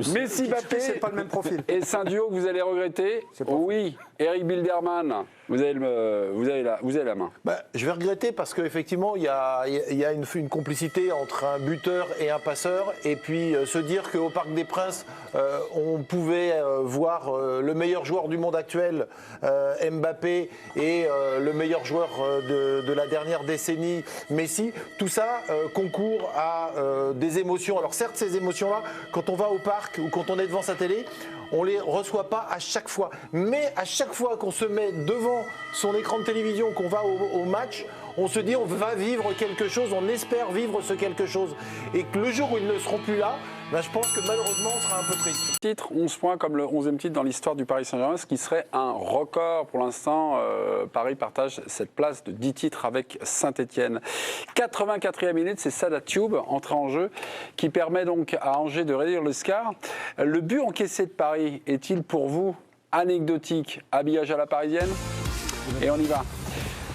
Messi, Mbappé, c'est pas le même profil. Et c'est un duo que vous allez regretter. Oui, Eric Bilderman, vous avez la main. Je vais regretter parce qu'effectivement, il y a une complicité entre un buteur et un passeur. Et puis se dire qu'au Parc des Princes, on pouvait voir le meilleur joueur du monde actuel, Mbappé, et le meilleur joueur de la dernière décennie, Messi. Tout ça concourt à des émotions. Alors certes, ces émotions-là, quand on va au parc ou quand on est devant sa télé, on ne les reçoit pas à chaque fois. Mais à chaque fois qu'on se met devant son écran de télévision, qu'on va au match, on se dit on va vivre quelque chose, on espère vivre ce quelque chose. Et que le jour où ils ne seront plus là, je pense que malheureusement on sera un peu triste. Titre, 11 points comme le 11e titre dans l'histoire du Paris Saint-Germain, ce qui serait un record pour l'instant. Paris partage cette place de 10 titres avec Saint-Etienne. 84e minute, c'est Sada Thioub, entré en jeu, qui permet donc à Angers de réduire le score. Le but encaissé de Paris est-il pour vous anecdotique? Habillage à la parisienne? Et on y va.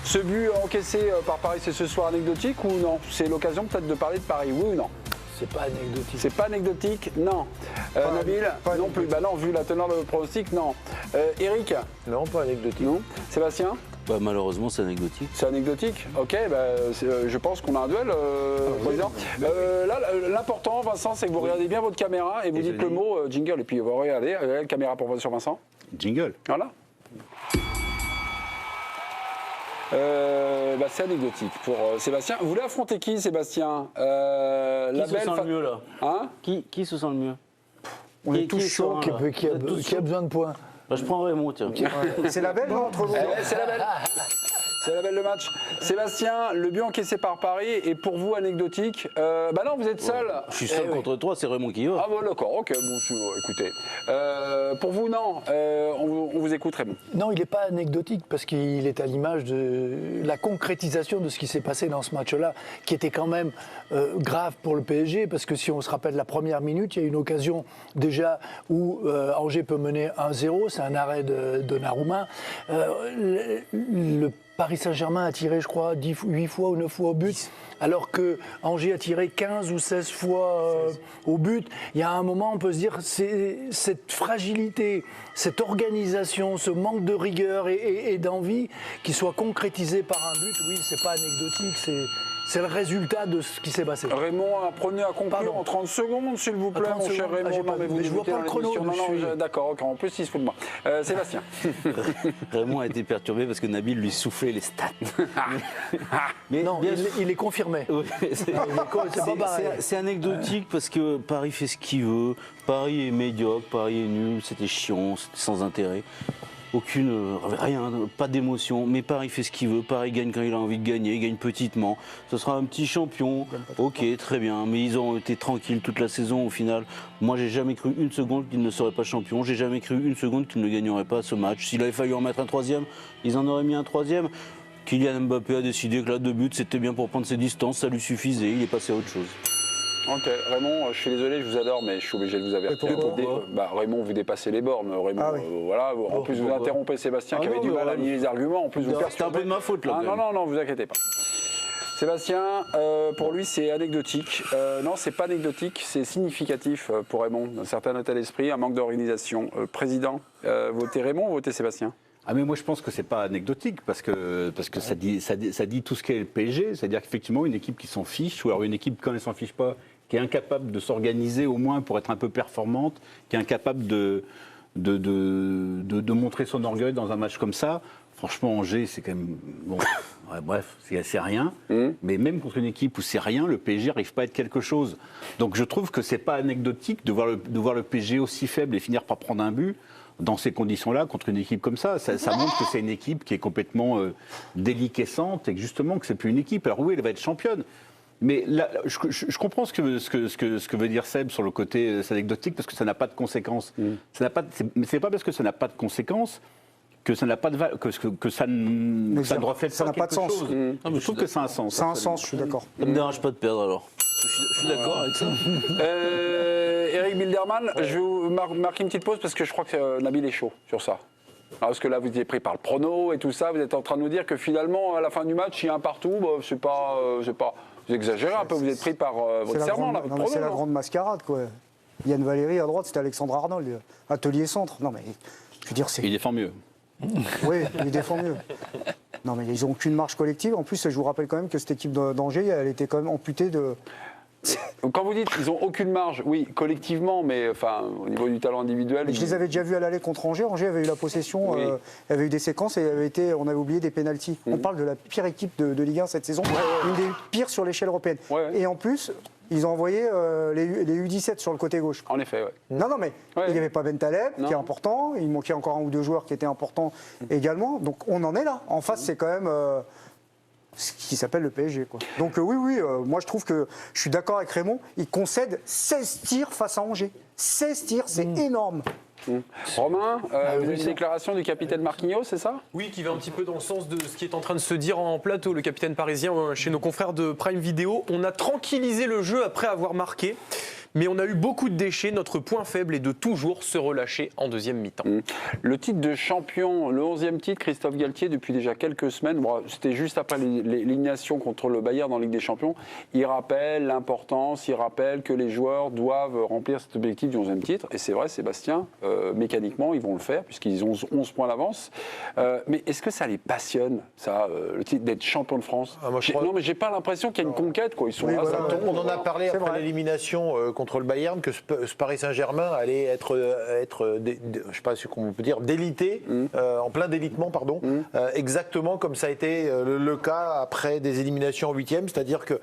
Ce but encaissé par Paris, c'est ce soir anecdotique ou non? C'est l'occasion peut-être de parler de Paris, oui ou non? C'est pas anecdotique. C'est pas anecdotique, non. Nabil, non plus. Non, vu la teneur de votre pronostic, non. Eric? Non, pas anecdotique. Non. Sébastien? Malheureusement, c'est anecdotique. C'est anecdotique. Ok, je pense qu'on a un duel, président. Là, l'important, Vincent, c'est que vous regardez bien votre caméra et vous dites le mot jingle. Et puis, vous regardez la caméra sur Vincent. Jingle. Voilà. C'est anecdotique pour Sébastien. Vous voulez affronter qui, Sébastien? Qui se sent le mieux, là? Hein? Qui se sent le mieux? On est tous chauds, qui a besoin de points. Je prends Raymond, tiens. C'est la belle, non, entre vous? C'est la belle. C'est la belle le match. Sébastien, le but encaissé par Paris est pour vous anecdotique. Non, vous êtes seul. Je suis seul contre toi, c'est Raymond qui va. Ah bon, d'accord, ok, écoutez. Pour vous, non, on vous écoute, Raymond. Non, il n'est pas anecdotique parce qu'il est à l'image de la concrétisation de ce qui s'est passé dans ce match-là, qui était quand même grave pour le PSG, parce que si on se rappelle la première minute, il y a une occasion déjà où Angers peut mener 1-0, c'est un arrêt de Donnarumma. Le Paris Saint-Germain a tiré, je crois, 8 fois ou 9 fois au but, alors que Angers a tiré 15 ou 16 fois au but. Il y a un moment, on peut se dire, c'est cette fragilité, cette organisation, ce manque de rigueur et d'envie qui soit concrétisé par un but. Oui, c'est pas anecdotique, c'est le résultat de ce qui s'est passé. Raymond, apprenez à conclure en 30 secondes, s'il vous plaît, mon cher Raymond. Je vois pas le chrono. D'accord, en plus, il se fout de moi. Sébastien. Raymond a été perturbé parce que Nabil lui soufflait les stats. Mais non, il est confirmé. Oui, c'est anecdotique parce que Paris fait ce qu'il veut. Paris est médiocre, Paris est nul, c'était chiant, c'était sans intérêt. Rien, pas d'émotion, mais Paris fait ce qu'il veut, Paris gagne quand il a envie de gagner, il gagne petitement, ce sera un petit champion, ok, très bien, mais ils ont été tranquilles toute la saison au final. Moi j'ai jamais cru une seconde qu'ils ne seraient pas champions, j'ai jamais cru une seconde qu'ils ne gagneraient pas ce match. S'il avait fallu en mettre un troisième, ils en auraient mis un troisième. Kylian Mbappé a décidé que là 2 buts c'était bien pour prendre ses distances, ça lui suffisait, il est passé à autre chose. Ok, Raymond, je suis désolé, je vous adore, mais je suis obligé de vous avertir. Raymond, vous dépassez les bornes. Raymond, voilà. En plus, vous interrompez Sébastien qui avait du mal à lier les arguments. En plus, vous c'est un peu de ma faute là. Non, vous inquiétez pas. Sébastien, pour lui, c'est anecdotique. Non, c'est pas anecdotique, c'est significatif pour Raymond. Un certain état d'esprit, un manque d'organisation. Président, votez Raymond ou votez Sébastien? Mais moi je pense que c'est pas anecdotique parce que ça dit tout ce qu'est le PSG, c'est-à-dire qu'effectivement une équipe qui s'en fiche, ou alors une équipe quand elle s'en fiche pas, qui est incapable de s'organiser au moins pour être un peu performante, qui est incapable de montrer son orgueil dans un match comme ça. Franchement, Angers, c'est quand même bon. Ouais, bref, c'est rien. Mais même contre une équipe où c'est rien, le PSG n'arrive pas à être quelque chose. Donc je trouve que c'est pas anecdotique de voir le PSG aussi faible et finir par prendre un but. Dans ces conditions-là, contre une équipe comme ça montre que c'est une équipe qui est complètement déliquescente et que justement que c'est plus une équipe. Alors oui, elle va être championne. Mais là, je comprends ce que veut dire Seb sur le côté anecdotique parce que ça n'a pas de conséquences. Mais c'est pas parce que ça n'a pas de conséquences que ça n'a pas de que ça ne reflète pas quelque chose. Je trouve que ça a un sens. Ça a un sens, je suis d'accord. Ça ne me dérange pas de perdre alors. Je suis d'accord avec ça. Eric Bilderman, je vais vous marquer une petite pause parce que je crois que Nabil est chaud sur ça. Alors, parce que là, vous étiez pris par le prono et tout ça, vous êtes en train de nous dire que finalement, à la fin du match, il y a un partout, c'est pas, vous exagérez un peu, vous êtes pris par votre serment, là, votre prono. C'est la grande mascarade, quoi. Yann Valéry, à droite, c'était Alexandre Arnold, atelier centre. Non, mais je veux dire, c'est. Il défend mieux. Oui, il défend mieux. Non, mais ils n'ont aucune marge collective. En plus, je vous rappelle quand même que cette équipe d'Angers, elle était quand même amputée de. Quand vous dites qu'ils n'ont aucune marge, oui, collectivement, mais enfin, au niveau du talent individuel. Je les avais déjà vus à l'aller contre Angers. Angers avait eu la possession, Oui. il y avait eu des séquences et on avait oublié des pénaltys. On parle de la pire équipe de Ligue 1 cette saison, une des pires sur l'échelle européenne. Ouais. Et en plus, ils ont envoyé les U17 sur le côté gauche. En effet, ouais. Non, mais Ouais. il n'y avait pas Ben Taleb, Non. qui est important. Il manquait encore un ou deux joueurs qui étaient importants également. Donc on en est là. En face, c'est quand même ce qui s'appelle le PSG, quoi. Donc oui, moi je trouve que je suis d'accord avec Raymond. Il concède 16 tirs face à Angers. 16 tirs, c'est énorme. Romain, vous avez une déclaration du capitaine Marquinhos, c'est ça? Oui, qui va un petit peu dans le sens de ce qui est en train de se dire en plateau, le capitaine parisien, chez nos confrères de Prime Video. On a tranquillisé le jeu après avoir marqué, mais on a eu beaucoup de déchets. Notre point faible est de toujours se relâcher en deuxième mi-temps. Le titre de champion, le 11e titre, Christophe Galtier, depuis déjà quelques semaines, bon, c'était juste après l'élimination contre le Bayern en Ligue des Champions, il rappelle l'importance, il rappelle que les joueurs doivent remplir cet objectif du 11e titre. Et c'est vrai, Sébastien, mécaniquement, ils vont le faire, puisqu'ils ont 11 points d'avance. Mais est-ce que ça les passionne, ça, le titre d'être champion de France? Moi, je crois- Non, mais j'ai pas l'impression qu'il y a une conquête, quoi. Ils sont Oui, là, voilà. ça tombe. On en a parlé C'est après vrai. l'élimination contre le Bayern, que ce Paris Saint-Germain allait être je sais pas ce qu'on peut dire, délité, en plein délitement, pardon, exactement comme ça a été le cas après des éliminations en huitième, c'est-à-dire que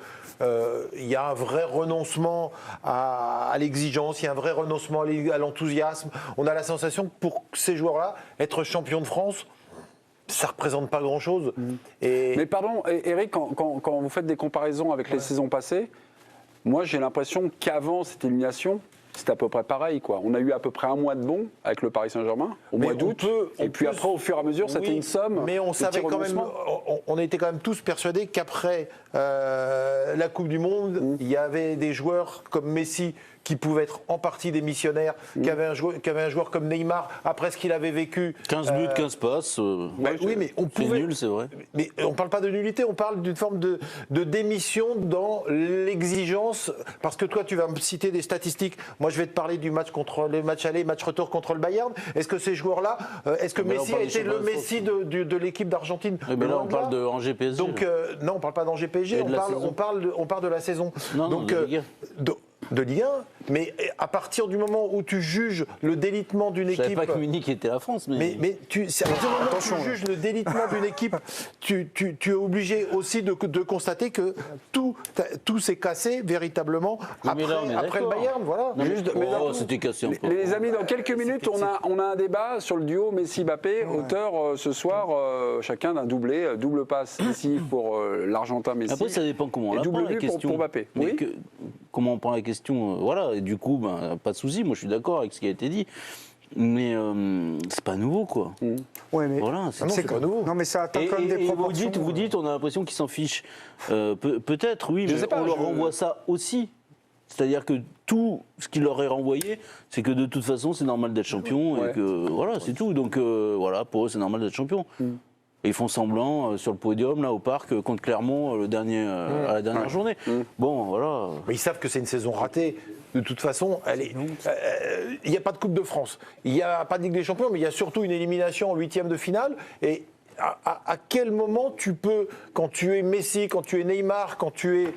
il y a un vrai renoncement à l'exigence, il y a un vrai renoncement à l'enthousiasme. On a la sensation que pour ces joueurs-là, être champion de France, ça représente pas grand-chose. Et Mais pardon, Eric, quand vous faites des comparaisons avec les saisons passées, moi j'ai l'impression qu'avant cette élimination, c'était à peu près pareil, quoi. On a eu à peu près un mois de bon avec le Paris Saint-Germain, au Mais mois on d'août. peut- Et on puis peut- après, au fur et à mesure, c'était Oui, une somme. Mais on de savait petits quand même, renoncements. on était quand même tous persuadés qu'après la Coupe du Monde, il y avait des joueurs comme Messi qui pouvaient être en partie démissionnaires, qu'il y avait un joueur comme Neymar, après ce qu'il avait vécu. 15 buts, 15 passes. Oui, mais on C'est pouvait. nul, c'est vrai. Mais on ne parle pas de nullité, on parle d'une forme de démission dans l'exigence. Parce que toi, tu vas me citer des statistiques. Moi, je vais te parler du match contre les matchs aller, match retour contre le Bayern. Est-ce que ces joueurs-là, est-ce que Mais là, on Messi parle a des été le championnats de Messi de l'équipe d'Argentine? Oui, mais là, Loin on de parle de Angers PSG. Donc, non, on ne parle pas d'Angers PSG, Et on de la parle, saison. on parle de la saison. Non, non, Donc, de Ligue 1. de Ligue 1, mais à partir du moment où tu juges le délitement d'une Je savais équipe. pas que Munich était la France, mais. Mais c'est à partir du moment où tu juges le délitement d'une équipe, tu es obligé aussi de constater que tout s'est cassé véritablement Oui, mais là, on est après le d'accord. Bayern. Voilà. Non, mais- mais oh, dans- c'était cassé encore. Les amis, dans quelques minutes, on a un débat sur le duo Messi-Mbappé, auteur ce soir, chacun d'un doublé, double passe ici pour l'Argentin Messi. Après, ça dépend comment on Et la double prend, la but question. pour Mbappé. Mais Oui. comment on prend la question, voilà. Et du coup, ben, pas de souci. Moi, je suis d'accord avec ce qui a été dit. Mais c'est pas nouveau, quoi. Ouais, mais Voilà. Ah non, c'est pas nouveau. Non, mais ça atteint quand même des Et proportions. vous dites, on a l'impression qu'ils s'en fichent. Peut-être, oui, Je mais sais pas, on leur je- renvoie ça aussi. C'est-à-dire que tout ce qui leur est renvoyé, c'est que de toute façon, c'est normal d'être champion Ouais. et que voilà, c'est tout. Donc voilà, pour eux, c'est normal d'être champion. Et ils font semblant sur le podium, là, au parc, contre Clermont, à la dernière journée. Bon, voilà. Mais ils savent que c'est une saison ratée. De toute façon, il n'y a pas de Coupe de France. Il n'y a pas de Ligue des Champions, mais il y a surtout une élimination en huitième de finale. Et à quel moment tu peux, quand tu es Messi, quand tu es Neymar, quand tu es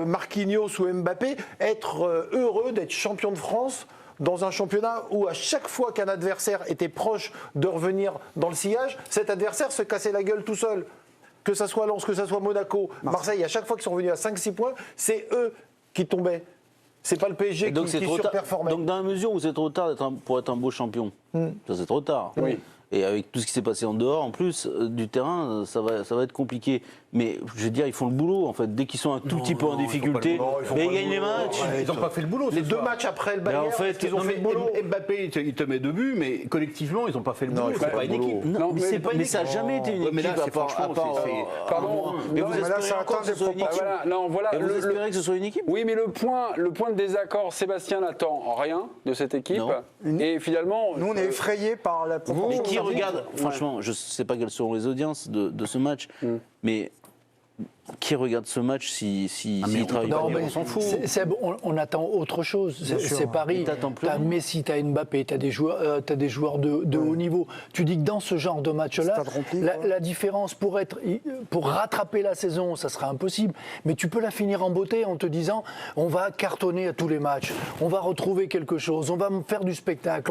Marquinhos ou Mbappé, être heureux d'être champion de France dans un championnat où à chaque fois qu'un adversaire était proche de revenir dans le sillage, cet adversaire se cassait la gueule tout seul. Que ça soit Lens, que ça soit Monaco, Marseille, à chaque fois qu'ils sont revenus à 5-6 points, c'est eux qui tombaient. C'est pas le PSG Et donc qui c'est trop tard. surperformait. Donc dans la mesure où c'est trop tard pour être un beau champion, ça c'est trop tard. Oui. Et avec tout ce qui s'est passé en dehors, en plus du terrain, ça va être compliqué. Mais je veux dire, ils font le boulot en fait. Dès qu'ils sont un tout petit peu en difficulté, mais ils gagnent les matchs. Ils n'ont pas fait le boulot. Les ce deux soir. matchs après le Bayern, en fait, est-ce qu'ils ont Non, fait mais le boulot. Mbappé, il te met 2 buts, mais collectivement, ils n'ont pas fait le boulot. ils C'est font pas pas une le boulot. équipe. Non, c'est pas une mais ça n'a équipe. jamais été une Ouais, mais là, équipe c'est franchement, Pardon. Mais Non, vous mais là, espérez ça encore atteint que ce des soit une équipe. voilà, non, voilà. Et vous espérez que ce soit une équipe? Oui, mais le point de désaccord, Sébastien n'attend rien de cette équipe. Non. Et finalement. Nous, on est effrayés par la Mais proportion. qui de- regarde, franchement, je ne sais pas quelles seront les audiences de ce match, mais qui regarde ce match s'il mais travaille pas? Non, mais on s'en fout. Seb, on attend autre chose. C'est Paris. t'attends plus T'as rien. Messi, t'as Mbappé, t'as des joueurs de haut niveau. Tu dis que dans ce genre de match-là, Stade rempli, la différence pour rattraper la saison, ça sera impossible. Mais tu peux la finir en beauté en te disant, on va cartonner à tous les matchs, on va retrouver quelque chose, on va faire du spectacle,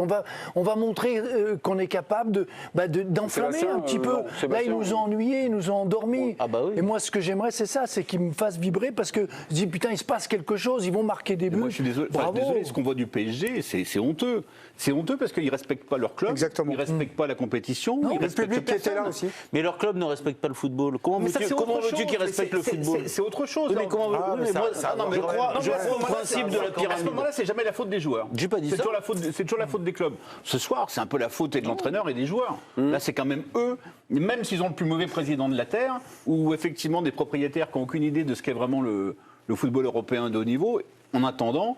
on va montrer qu'on est capable d'enflammer Sébastien, un petit peu. Là, Sébastien, ils nous ont ennuyés, ils nous ont endormis. Ah bah oui. Et moi, ce que j'aimerais, c'est ça, c'est qu'ils me fassent vibrer parce que je dis putain, il se passe quelque chose, ils vont marquer des buts. Moi, je suis désolé. Bravo. Désolé, ce qu'on voit du PSG, c'est honteux. C'est honteux parce qu'ils ne respectent pas leur club. Exactement. Ils ne respectent pas la compétition. ils Le respectent public qui était personne. là aussi. Mais leur club ne respecte pas le football. Comment Mais ça, veux-tu c'est autre chose. qu'ils respectent le football? C'est autre chose. Oui, mais comment Ah, mais ça- moi, ça non, mais je va crois quand même. au principe de la À ce pyramide. moment-là, c'est jamais la faute des joueurs. J'ai pas dit ça. C'est toujours la faute des clubs. Ce soir, c'est un peu la faute de l'entraîneur et des joueurs. Là, c'est quand même eux, même s'ils ont le plus mauvais président de la Terre, ou effectivement des propriétaires qui n'ont aucune idée de ce qu'est vraiment le football européen de haut niveau, en attendant,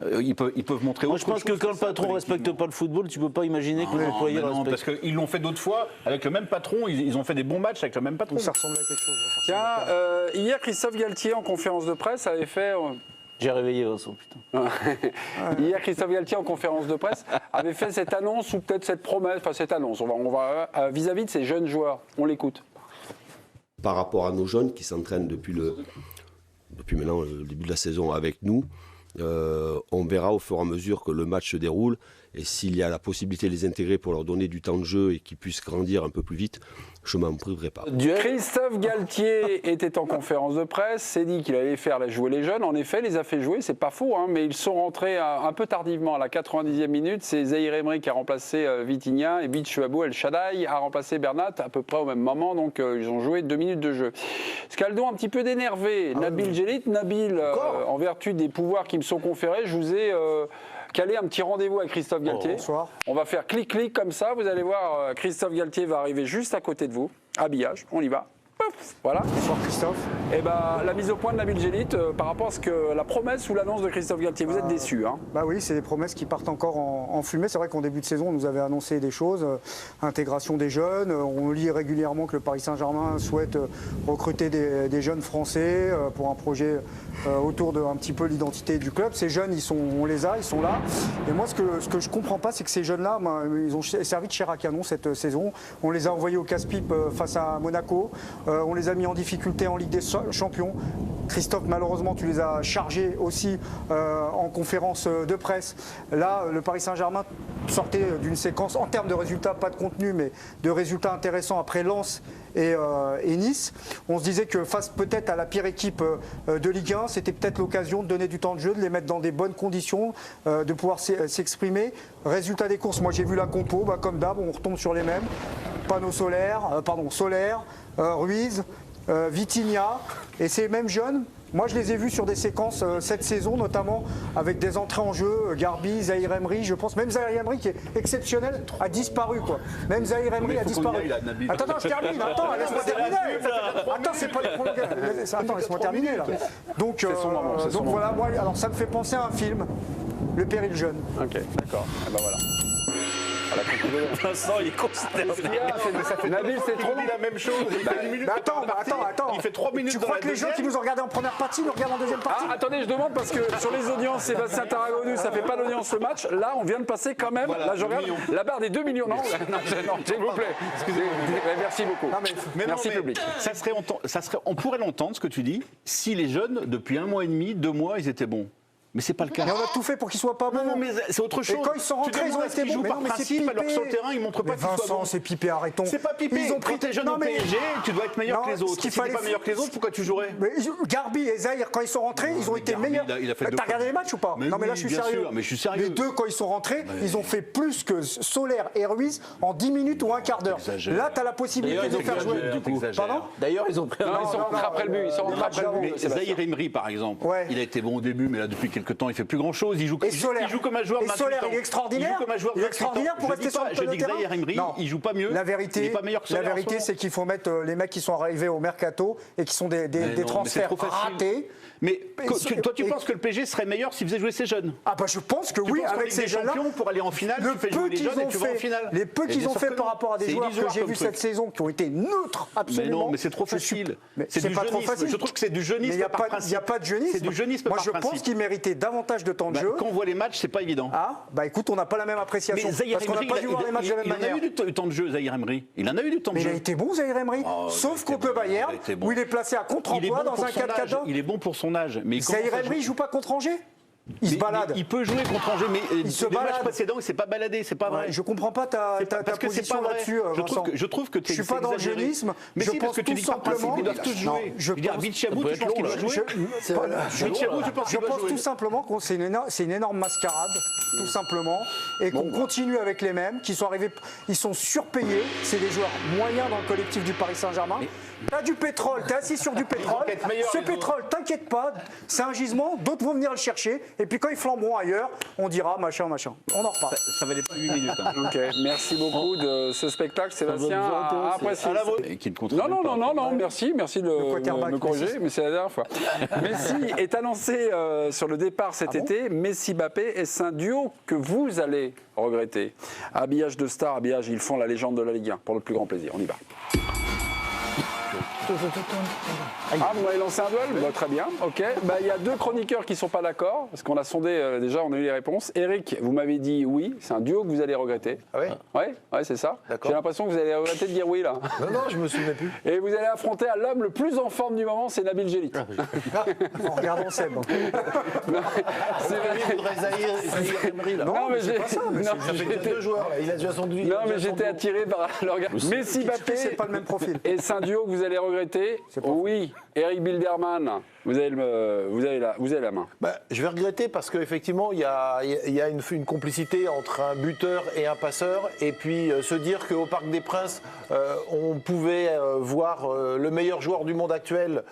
ils peuvent montrer Moi, autre je pense que chose quand le ça, patron ne respecte collectivement. pas le football, tu peux pas imaginer que les employés le Non, respectent. parce qu'ils l'ont fait d'autres fois avec le même patron. Ils ont fait des bons matchs avec le même patron. Donc ça ressemblait à quelque chose. Tiens, hier, Christophe Galtier, en conférence de presse, avait fait... J'ai réveillé Vincent, putain. Hier, Christophe Galtier, en conférence de presse, avait fait cette annonce ou peut-être cette promesse, enfin cette annonce, on va vis-à-vis de ces jeunes joueurs. On l'écoute. Par rapport à nos jeunes qui s'entraînent depuis maintenant le début de la saison avec nous, on verra au fur et à mesure que le match se déroule et s'il y a la possibilité de les intégrer pour leur donner du temps de jeu et qu'ils puissent grandir un peu plus vite, je m'en priverai pas. Christophe Galtier était en conférence de presse, s'est dit qu'il allait faire jouer les jeunes. En effet, les a fait jouer, c'est pas faux, hein, mais ils sont rentrés un peu tardivement à la 90e minute. C'est Zahir Emery qui a remplacé Vitinha et Beach Babou El Shaddai a remplacé Bernat à peu près au même moment, donc ils ont joué 2 minutes de jeu. Scaldo un petit peu d'énervé. Nabil Djellit, en vertu des pouvoirs qui me sont conférés, je vous ai calé un petit rendez-vous avec Christophe Galtier. Bonsoir. On va faire clic-clic comme ça, vous allez voir, Christophe Galtier va arriver juste à côté de vous. Habillage, on y va. Pouf, voilà. Bonsoir Christophe. Et la mise au point de Nabil Djellit par rapport à ce que la promesse ou l'annonce de Christophe Galtier, vous êtes déçus, hein? Bah oui, c'est des promesses qui partent encore en fumée. C'est vrai qu'en début de saison, on nous avait annoncé des choses, intégration des jeunes. On lit régulièrement que le Paris Saint-Germain souhaite recruter des jeunes Français pour un projet autour de un petit peu l'identité du club. Ces jeunes, on les a, ils sont là. Et moi, ce que je comprends pas, c'est que ces jeunes-là, ils ont servi de chair à canon cette saison. On les a envoyés au casse-pipe face à Monaco. On les a mis en difficulté en Ligue des Champions. Christophe, malheureusement, tu les as chargés aussi en conférence de presse. Là, le Paris Saint-Germain sortait d'une séquence, en termes de résultats, pas de contenu, mais de résultats intéressants après Lens et Nice. On se disait que face peut-être à la pire équipe de Ligue 1, c'était peut-être l'occasion de donner du temps de jeu, de les mettre dans des bonnes conditions, de pouvoir s'exprimer. Résultat des courses, moi j'ai vu la compo, comme d'hab, on retombe sur les mêmes. Panneaux solaires, Ruiz, Vitinha, et ces mêmes jeunes, moi je les ai vus sur des séquences cette saison, notamment avec des entrées en jeu, Garbi, Zahir Emery, je pense, même Zahir Emery qui est exceptionnel, a disparu quoi. Même Zahir Emery a disparu. Attends, je termine, laisse-moi terminer. Attends, c'est pas les prolongations. Attends, laisse-moi terminer là. Donc, voilà, moi, alors ça me fait penser à un film, Le Péril jeune. Ok, d'accord. Voilà. Vincent, il est considéré. Nabil, c'est trop long. la même chose. Il fait une minute Attends. Il fait 3 minutes. Tu crois que les gens qui nous ont regardés en première partie nous regardent en deuxième partie? Ah, attendez, je demande parce que sur les audiences, Sébastien Tarragonu, ça fait pas d'audience ce match. Là, on vient de passer quand même, là je regarde, la barre des 2 millions. Non, s'il vous plaît. Merci beaucoup. Merci public. On pourrait l'entendre, ce que tu dis, si les jeunes, depuis 1 mois et demi, 2 mois, ils étaient bons. Mais c'est pas le cas. Mais on a tout fait pour qu'ils soient pas bons. Non, mais c'est autre chose. Et quand ils sont rentrés, ils ont été bons. Jouent par principe, alors que sur le terrain, ils montrent pas qu'ils soient Vincent, bons. c'est pipé, arrêtons. C'est pas pipé. Ils ont pris Quand t'es jeune au PSG, tu dois être meilleur que les autres. Si tu n'es pas meilleur que les autres, pourquoi tu jouerais? Garbi et Zahir, quand ils sont rentrés, ils ont été Garbi, meilleurs. il a fait deux T'as regardé les matchs ou pas? Non, mais là, je suis bien sérieux. sûr, mais je suis sérieux. Les deux, quand ils sont rentrés, ils ont fait plus que Solaire et Ruiz en 10 minutes ou un quart d'heure. Là, t'as la possibilité de faire jouer. Pardon? D'ailleurs, ils ont pris un. Non, ils sont rentrés après le but. Ils sont rentrés après le but. Zahir Emery, par exemple, il a été bon au début, mais là, depuis quelques quelque temps, il fait plus grand-chose. Il joue comme un joueur de match Solaire, mi-temps. il est extraordinaire. Il joue comme un joueur de Il est match mi-temps. extraordinaire pour rester sur le Je dis que terrain. Zaïre Emery, Non. il joue pas mieux. La Il vérité, est pas meilleur que Solaire en ce moment. c'est qu'il faut mettre les mecs qui sont arrivés au mercato et qui sont des Mais transferts c'est trop facile. ratés. Mais toi, tu penses que le PSG serait meilleur s'il faisait jouer ses jeunes? Ah bah je pense que Tu oui, penses qu'en avec Ligue ces des jeunes-là, Champions, pour aller en finale, le tu fais peu jouer les qu'ils jeunes et ont tu vas en fait, finale. les peu Et qu'ils bien ont sûr fait que par non. rapport à des C'est joueurs que illusoire j'ai comme vus truc. cette saison qui ont été neutres Mais absolument. non, mais c'est trop facile. Mais C'est c'est du pas trop jeunisme. facile. Je trouve que c'est du Mais jeunisme il n'y a, par pas- principe. il y a pas de jeunisme. C'est du jeunisme Moi par je principe. pense qu'il méritait davantage de temps de Bah, jeu. quand on voit les matchs, c'est pas évident. Ah, bah écoute, on n'a pas la même appréciation. Mais Zaïre parce qu'on n'a Emery, pas dû voir les matchs de la même il en a manière. eu du temps de jeu, Zaïre Emery. Il en a eu du temps de Mais il jeu. a été bon, Zaïre Emery. Oh, Sauf il était contre le bon, Bayern, il était bon. où il est placé à Il est contre-emploi bon dans pour un son 4-4-2. âge. Il est bon pour son âge. Mais Zaïre comment ça Emery, il joue joue pas contre Angers. Il se balade. Il peut jouer contre Angers, mais Il se les matchs balade. précédents, il s'est pas baladé, c'est pas vrai. Je comprends pas ta Parce que c'est position pas vrai. là-dessus, Vincent. Je trouve que Je suis pas dans le jeunisme. Mais je si, parce pense que tu tout dis par principe, simplement. ils doivent tous Non, jouer. je Je veux dire, pense- Bichabou, tu penses qu'il doit jouer Bichabou, je pense Je qu'il doit pense jouer. tout simplement que c'est une énorme mascarade, tout simplement, et qu'on continue avec les mêmes, qui sont arrivés, ils sont surpayés, c'est des joueurs moyens dans le collectif du Paris Saint-Germain. T'as du pétrole, t'es assis sur du pétrole, enquêtent meilleurs, ce les pétrole, t'inquiète pas, c'est un gisement, d'autres vont venir le chercher, et puis quand ils flamberont ailleurs, on dira machin, machin. On en reparle. Ça valait pas 8 minutes. hein. Ok, merci beaucoup de ce spectacle, Sébastien. A apprécié. Et qui ne contribue Non, merci de quarterback, me corriger, Messi. mais c'est la dernière fois. Messi est annoncé sur le départ cet été. Messi-Mbappé, est-ce un duo que vous allez regretter? Habillage de star, habillage, ils font la légende de la Ligue 1, pour le plus grand plaisir. On y va. Ah, vous m'avez lancé un duel? Bah, très bien, ok. Bah, il y a deux chroniqueurs qui ne sont pas d'accord, parce qu'on a sondé déjà, on a eu les réponses. Eric, vous m'avez dit oui, c'est un duo que vous allez regretter. Ah ouais Ouais, c'est ça. D'accord. J'ai l'impression que vous allez regretter de dire oui, là. Non, je me souvenais plus. Et vous allez affronter à l'homme le plus en forme du moment, c'est Nabil Gélit. En regardant Seb. C'est vrai. Il voudrait Zaïre Emery, là. Non, mais j'ai pas ça, mais non, Ça fait j'étais- deux joueurs, là. Il a déjà son duo. non, mais j'étais attiré par le regard. Messi-Mbappé, C'est pas le même profil. et c'est un duo que vous allez regretter. Oui, Eric Bilderman, vous avez la main. Bah, je vais regretter parce qu'effectivement, il y a une complicité entre un buteur et un passeur. Et puis se dire qu'au Parc des Princes, on pouvait voir le meilleur joueur du monde actuel,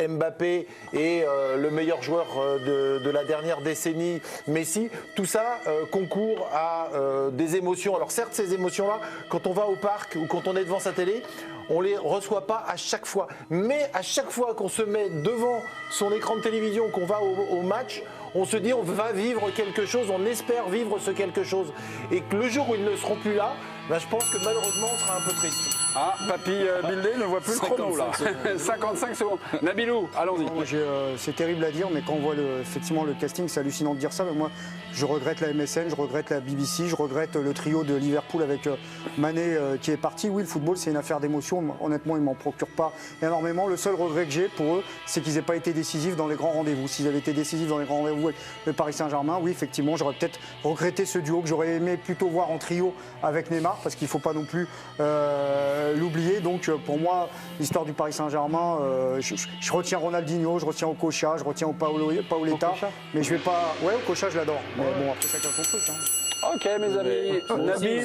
Mbappé, et le meilleur joueur de la dernière décennie, Messi, tout ça concourt à des émotions. Alors certes, ces émotions-là, quand on va au parc ou quand on est devant sa télé, on les reçoit pas à chaque fois. Mais à chaque fois qu'on se met devant son écran de télévision, qu'on va au match, on se dit on va vivre quelque chose, on espère vivre ce quelque chose. Et que le jour où ils ne seront plus là, ben, je pense que malheureusement on sera un peu triste. Ah, Papy Bildé ne voit plus le chrono, là. 55 secondes. Nabilou, allons-y. Moi, c'est terrible à dire, mais quand on voit effectivement le casting, c'est hallucinant de dire ça. Mais moi, je regrette la MSN, je regrette la BBC, je regrette le trio de Liverpool avec Mané qui est parti. Oui, le football, c'est une affaire d'émotion. Honnêtement, ils ne m'en procurent pas énormément. Le seul regret que j'ai pour eux, c'est qu'ils n'aient pas été décisifs dans les grands rendez-vous. S'ils avaient été décisifs dans les grands rendez-vous avec le Paris Saint-Germain, oui, effectivement, j'aurais peut-être regretté ce duo que j'aurais aimé plutôt voir en trio avec Neymar, parce qu'il ne faut pas non plus l'oublier. Donc, pour moi, l'histoire du Paris Saint-Germain, je retiens Ronaldinho, je retiens Okocha, je retiens Paoletta, mais je vais pas. Ouais, Okocha, je l'adore. Mais bon, après chacun son truc. Hein. Ok, mes amis. Nabil,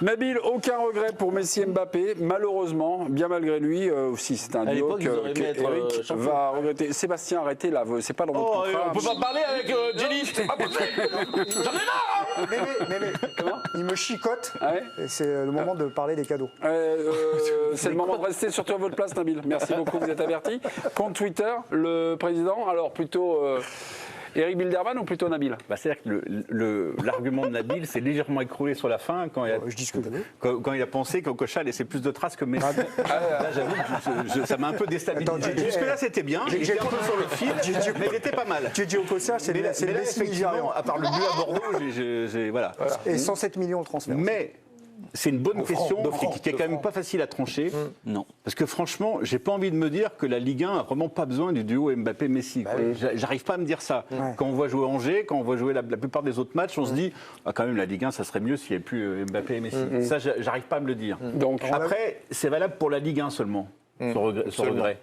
Nabil, aucun regret pour Messi et Mbappé. Malheureusement, bien malgré lui, aussi, c'est un À duo l'époque, ils auraient aimé être, Eric champion. va regretter. Sébastien, arrêtez là, c'est pas dans votre contrat. On peut pas parler avec Gélit. Mais comment il me chicote. Ah ouais Et c'est le moment de parler des cadeaux. C'est le moment de rester surtout à votre place, Nabil. Merci beaucoup, vous êtes averti. Compte Twitter, le président, alors plutôt Eric Bilderman ou plutôt Nabil? C'est-à-dire que l'argument de Nabil s'est légèrement écroulé sur la fin quand Je dis ce que je veux. quand il a pensé qu'Okocha laissait plus de traces que Messi. Là, j'avoue, ça m'a un peu déstabilisé. Attends, Jusque-là, c'était bien. Il était un peu sur le fil, mais il était pas mal. Gigi Okocha, c'est Mais là, le Messi nigérian. effectivement, à part le but à Bordeaux, voilà. Et 107 millions de transferts. Mais c'est une bonne question qui est quand même francs. pas facile à trancher. Non. Parce que franchement, j'ai pas envie de me dire que la Ligue 1 a vraiment pas besoin du duo Mbappé-Messi. J'arrive pas à me dire ça. Ouais. Quand on voit jouer Angers, quand on voit jouer la plupart des autres matchs, on se dit quand même la Ligue 1, ça serait mieux s'il n'y avait plus Mbappé et Messi. Ça, j'arrive pas à me le dire. Donc, Après, c'est valable pour la Ligue 1 seulement. Sans regret.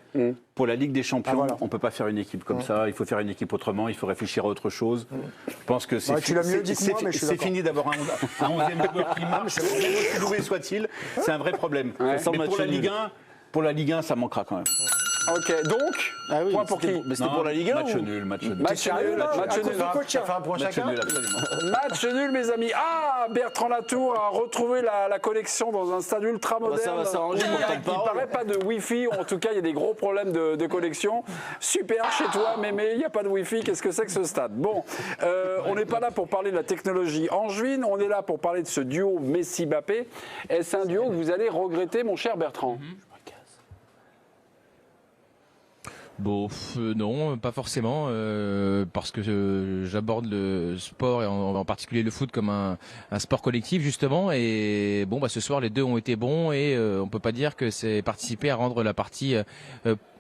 Pour la Ligue des Champions, voilà. on ne peut pas faire une équipe comme ça. Il faut faire une équipe autrement. Il faut réfléchir à autre chose. Je pense que c'est tu l'as mieux dit que moi, mais je suis c'est d'accord. fini d'avoir un 11e joueur qui marche, aussi doué soit-il. C'est un vrai problème. Ouais. Mais pour la Ligue 1, ça manquera quand même. Ok, donc, Ah oui, point pour qui? Mais c'était pour la Ligue 1 Match ou... nul, match nul. Match nul, match nul. Ça fait un point Match chacun. nul, absolument. Match nul, mes amis. Ah, Bertrand Latour a retrouvé la connexion dans un stade ultra moderne. Ça va s'arranger pour ta Il parole. paraît pas de Wi-Fi, ou en tout cas, il y a des gros problèmes de connexion. Super chez toi, mais il n'y a pas de Wi-Fi. Qu'est-ce que c'est que ce stade? Bon, on n'est pas là pour parler de la technologie angevine, on est là pour parler de ce duo Messi-Mbappé. Est-ce un duo que vous allez regretter, mon cher Bertrand? Bon, non, pas forcément, parce que j'aborde le sport et en particulier le foot comme un sport collectif justement. Et bon, ce soir les deux ont été bons et on peut pas dire que c'est participé à rendre la partie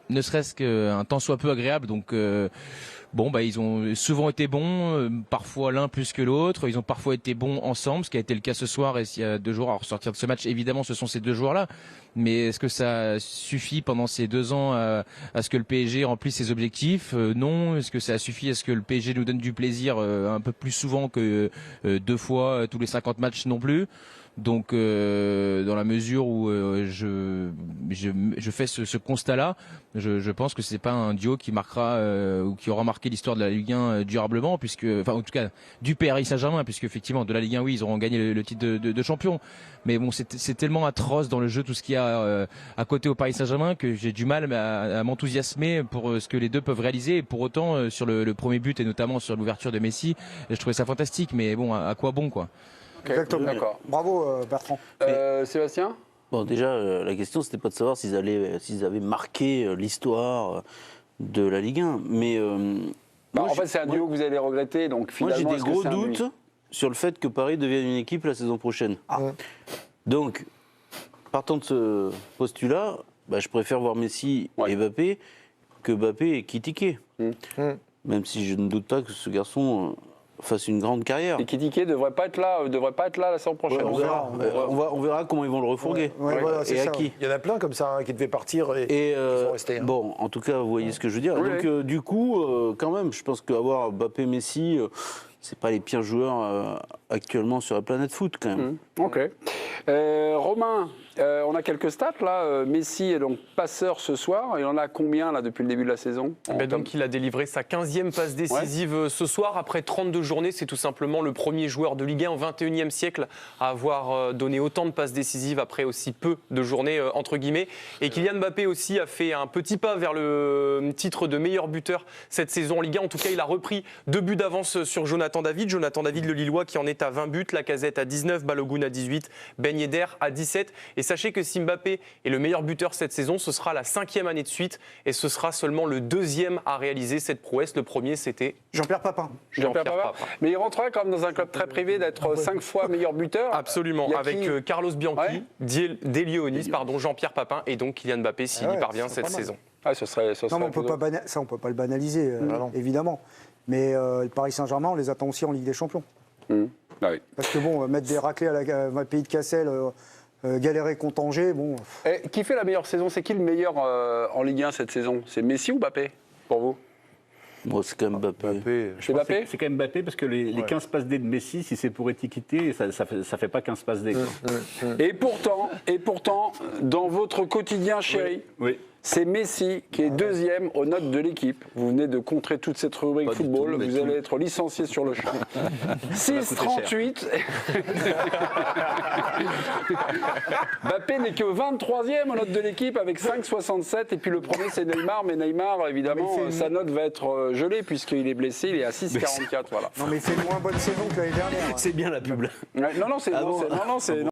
ne serait-ce qu'un tant soit peu agréable. Donc ils ont souvent été bons, parfois l'un plus que l'autre. Ils ont parfois été bons ensemble, ce qui a été le cas ce soir. Et s'il y a 2 jours à ressortir de ce match, évidemment, ce sont ces 2 joueurs-là. Mais est-ce que ça suffit pendant ces 2 ans à ce que le PSG remplisse ses objectifs? Non. Est-ce que ça suffit à ce que le PSG nous donne du plaisir un peu plus souvent que 2 fois tous les 50 matchs non plus? Donc, dans la mesure où je fais ce constat-là, je pense que c'est pas un duo qui marquera ou qui aura marqué l'histoire de la Ligue 1 durablement, puisque, enfin, en tout cas, du Paris Saint-Germain, puisque effectivement, de la Ligue 1, oui, ils auront gagné le titre de champion. Mais bon, c'est tellement atroce dans le jeu tout ce qu'il y a à côté au Paris Saint-Germain que j'ai du mal à m'enthousiasmer pour ce que les deux peuvent réaliser. Et pour autant, sur le premier but et notamment sur l'ouverture de Messi, je trouvais ça fantastique. Mais bon, à quoi bon, quoi? Exactement. D'accord. Bravo Bertrand. Sébastien? Bon, déjà, la question, c'était pas de savoir s'ils avaient marqué l'histoire de la Ligue 1. Mais En fait, c'est un duo que vous allez regretter. Donc, moi, finalement, j'ai des est-ce que gros c'est un doutes duo? sur le fait que Paris devienne une équipe la saison prochaine. Donc, partant de ce postulat, je préfère voir Messi et Mbappé que Mbappé et Kitike. Même si je ne doute pas que ce garçon fasse une grande carrière. Et Kitike ne devrait pas être là la saison prochaine. On verra comment ils vont le refourguer. Voilà, c'est et à ça, qui. Il y en a plein comme ça qui devaient partir et qui sont restés. Bon, en tout cas, vous voyez ce que je veux dire. Oui, Donc, du coup, quand même, je pense qu'avoir Mbappé, Messi, c'est pas les pires joueurs actuellement sur la planète foot, quand même. Ok. Romain, on a quelques stats là. Messi est donc passeur ce soir. Il en a combien là depuis le début de la saison? Donc il a délivré sa 15e passe décisive ce soir. Après 32 journées, c'est tout simplement le premier joueur de Ligue 1 au 21e siècle à avoir donné autant de passes décisives après aussi peu de journées, entre guillemets. Et Kylian Mbappé aussi a fait un petit pas vers le titre de meilleur buteur cette saison en Ligue 1. En tout cas, il a repris 2 buts d'avance sur Jonathan David. Jonathan David, le Lillois, qui en est à 20 buts. Lacazette à 19, Balogun à 18, Ben Yedder à 17. Et sachez que si Mbappé est le meilleur buteur cette saison, ce sera la 5e année de suite et ce sera seulement le 2e à réaliser cette prouesse. Le premier, c'était Jean-Pierre Papin. Jean-Pierre Papin. Mais il rentrerait quand même dans un club très privé d'être 5 fois meilleur buteur. Absolument, Il y a avec qui Carlos Bianchi, Delionis, Jean-Pierre Papin et donc Kylian Mbappé s'il y parvient cette saison. Ah, ce serait Non, mais on peut pas le banaliser, évidemment. Mais le Paris Saint-Germain, on les attend aussi en Ligue des Champions. Ah oui. Parce que bon, mettre des raclés à la Pays de Cassel, galérer contre Angers, bon. Qui fait la meilleure saison? C'est qui le meilleur en Ligue 1 cette saison? C'est Messi ou Mbappé pour vous? Bon, c'est quand même Mbappé. C'est Mbappé? C'est quand même Mbappé parce que les 15 passes D de Messi, si c'est pour étiqueter, ça fait pas 15 passes D. Et pourtant, dans votre quotidien, chéri, Oui. c'est Messi qui est 2e aux notes de l'équipe. Vous venez de contrer toute cette rubrique Pas du football. tout, mais Vous tout. allez être licencié sur le champ. 6,38. Mbappé n'est que 23e aux notes de l'équipe avec 5,67. Et puis le premier, c'est Neymar. Mais Neymar, évidemment, sa note va être gelée puisqu'il est blessé. Il est à 6,44. Voilà. Non, mais il fait une moins bonne saison que l'année dernière. C'est bien la pub. Non, c'est.